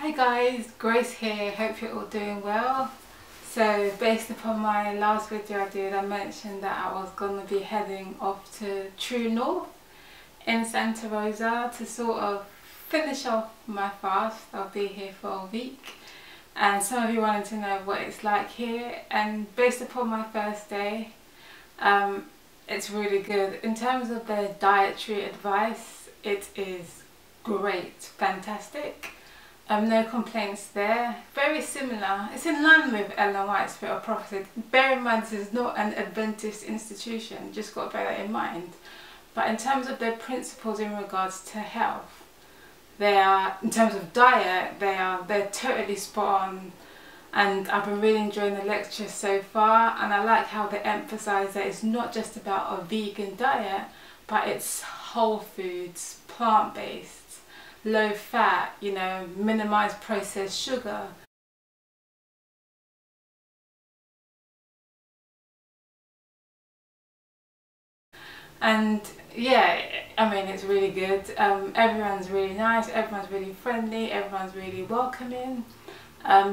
Hi guys, Grace here, hope you're all doing well. So based upon my last video I did, I mentioned that I was going to be heading off to True North in Santa Rosa to sort of finish off my fast. I'll be here for a week and some of you wanted to know what it's like here, and based upon my first day, it's really good. In terms of their dietary advice, it is great, fantastic. No complaints there. Very similar. It's in line with Ellen White's Spirit of Prophecy. Bear in mind this is not an Adventist institution, just got to bear that in mind. But in terms of their principles in regards to health, they are, in terms of diet, they're totally spot on. And I've been really enjoying the lectures so far, and I like how they emphasise that it's not just about a vegan diet, but it's whole foods, plant-based, low fat, you know, minimise processed sugar. And yeah, I mean, it's really good. Everyone's really nice, everyone's really friendly, everyone's really welcoming.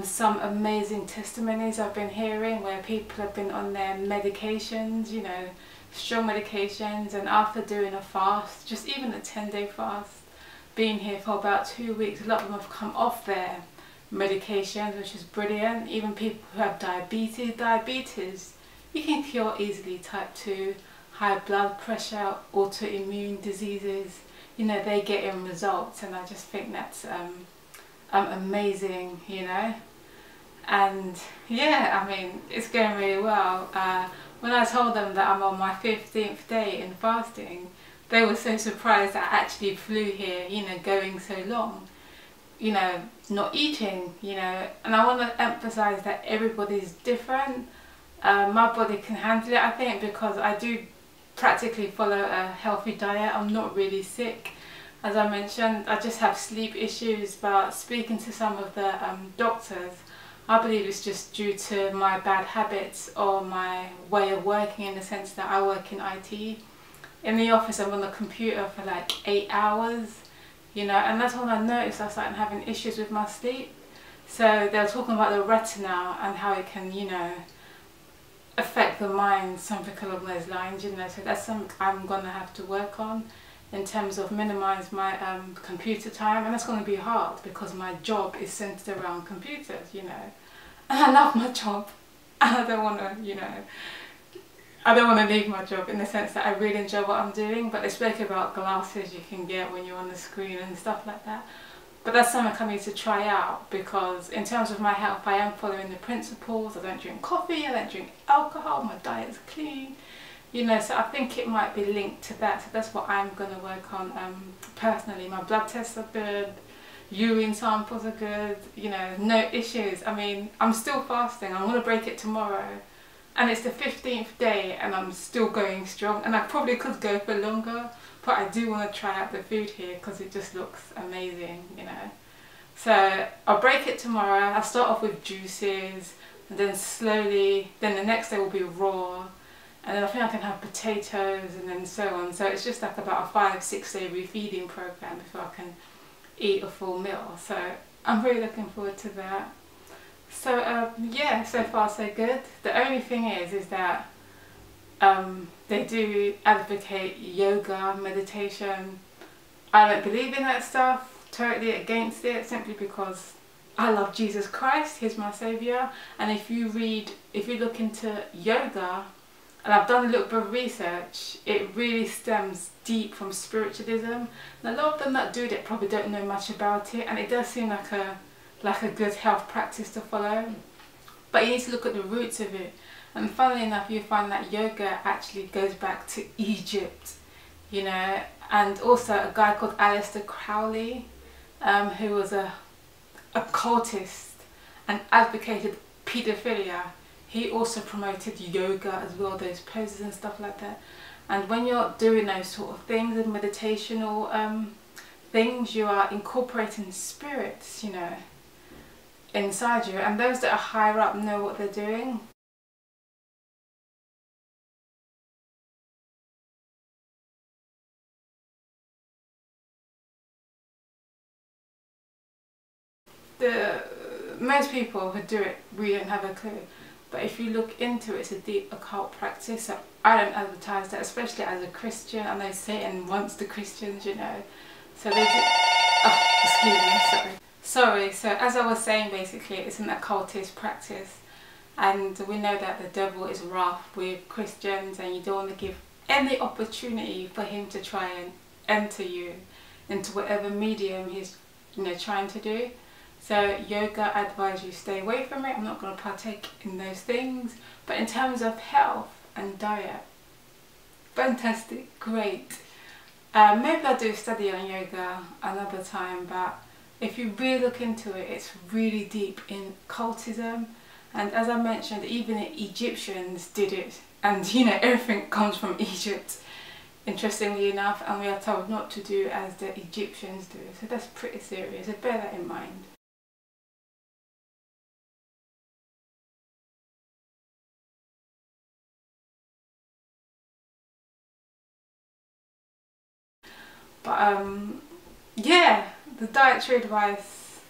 Some amazing testimonies I've been hearing where people have been on their medications, you know, strong medications, and after doing a fast, just even a 10-day fast, being here for about 2 weeks, a lot of them have come off their medications, which is brilliant. Even people who have diabetes, you can cure easily. Type 2, high blood pressure, autoimmune diseases, you know, they get in results, and I just think that's amazing, you know. And yeah, I mean, it's going really well. When I told them that I'm on my 15th day in fasting, they were so surprised that I actually flew here, you know, going so long, you know, not eating, you know. And I want to emphasise that everybody's different. My body can handle it, I think, because I do practically follow a healthy diet. I'm not really sick. As I mentioned, I just have sleep issues, but speaking to some of the doctors, I believe it's just due to my bad habits or my way of working, in the sense that I work in IT. In the office I'm on the computer for like 8 hours, you know, and that's when I noticed I started having issues with my sleep. So they were talking about the retina and how it can, you know, affect the mind, something along those lines, you know. So that's something I'm going to have to work on in terms of minimise my computer time, and that's going to be hard because my job is centred around computers, you know. And I love my job and I don't want to, you know, I don't want to leave my job, in the sense that I really enjoy what I'm doing, but they spoke about glasses you can get when you're on the screen and stuff like that. But that's something I need to try out, because in terms of my health I am following the principles. I don't drink coffee, I don't drink alcohol, my diet's clean, you know, so I think it might be linked to that. So that's what I'm going to work on personally. My blood tests are good, urine samples are good, you know, no issues. I mean, I'm still fasting, I'm going to break it tomorrow. And it's the 15th day and I'm still going strong, and I probably could go for longer, but I do want to try out the food here because it just looks amazing, you know. So I'll break it tomorrow. I'll start off with juices, and then slowly, then the next day will be raw, and then I think I can have potatoes, and then so on. So it's just like about a 5-6 day refeeding program before I can eat a full meal. So I'm really looking forward to that. So yeah, so far so good. The only thing is that they do advocate yoga, meditation. I don't believe in that stuff, totally against it, simply because I love Jesus Christ, he's my saviour. And if you look into yoga, and I've done a little bit of research, it really stems deep from spiritualism. And a lot of them that do it probably don't know much about it, and it does seem like a good health practice to follow, but you need to look at the roots of it. And funnily enough, you find that yoga actually goes back to Egypt, you know. And also a guy called Aleister Crowley, who was a cultist and advocated paedophilia. He also promoted yoga as well, those poses and stuff like that. And when you're doing those sort of things and meditational things, you are incorporating spirits, you know, inside you, and those that are higher up know what they're doing. The most people who do it really don't have a clue. But if you look into it, it's a deep occult practice. So I don't advertise that, especially as a Christian. I know Satan wants the Christians, you know. So they do. Oh, excuse me, sorry. So as I was saying, basically, it's an occultist practice. And we know that the devil is rough with Christians, and you don't want to give any opportunity for him to try and enter you into whatever medium he's, you know, trying to do. So yoga, I advise you stay away from it. I'm not going to partake in those things. But in terms of health and diet, fantastic, great. Maybe I'll do a study on yoga another time, but if you really look into it, it's really deep in cultism. And as I mentioned, even the Egyptians did it. And you know, everything comes from Egypt, interestingly enough, and we are told not to do as the Egyptians do. So that's pretty serious, so bear that in mind. But yeah, the dietary advice,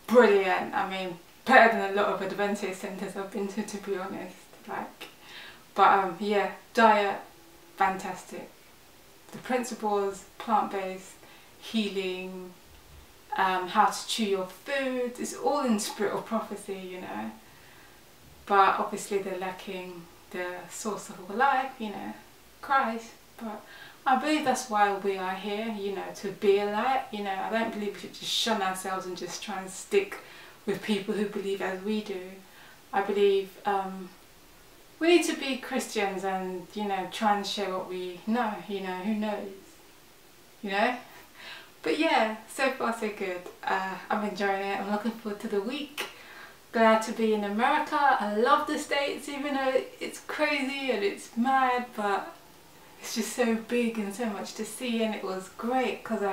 brilliant. I mean, better than a lot of Adventist centres I've been to be honest. But yeah, diet, fantastic. The principles, plant-based, healing, how to chew your food, it's all in spirit of prophecy, you know. But obviously they're lacking the source of all life, you know, Christ. But I believe that's why we are here, you know, to be a light. You know, I don't believe we should just shun ourselves and just try and stick with people who believe as we do. I believe we need to be Christians and, you know, try and share what we know, you know, who knows, you know. But yeah, so far so good. I'm enjoying it. I'm looking forward to the week. Glad to be in America. I love the States, even though it's crazy and it's mad, but it's just so big and so much to see. And it was great because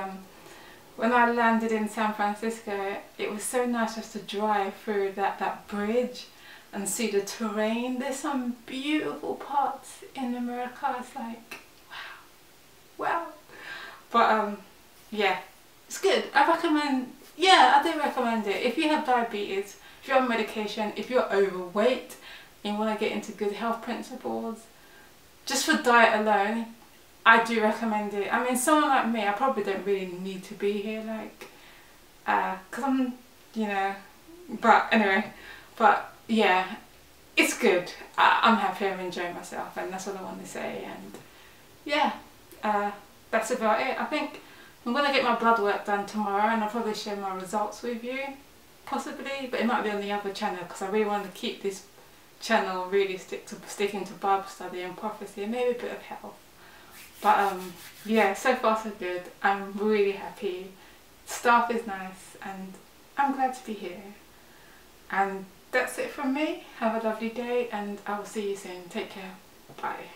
when I landed in San Francisco, it was so nice just to drive through that bridge and see the terrain. There's some beautiful parts in America. It's like, wow. But yeah, it's good. I recommend, yeah, I do recommend it. If you have diabetes, if you're on medication, if you're overweight and you want to get into good health principles, just for diet alone, I do recommend it. I mean, someone like me, I probably don't really need to be here, like, cause I'm, you know, but anyway, but yeah, it's good. I'm happy, I'm enjoying myself, and that's all I want to say. And yeah, that's about it. I think I'm gonna get my blood work done tomorrow, and I'll probably share my results with you, possibly, but it might be on the other channel because I really want to keep this channel really sticking to Bible study and prophecy and maybe a bit of health. But yeah, so far so good. I'm really happy. Staff is nice and I'm glad to be here. And that's it from me. Have a lovely day and I will see you soon. Take care. Bye.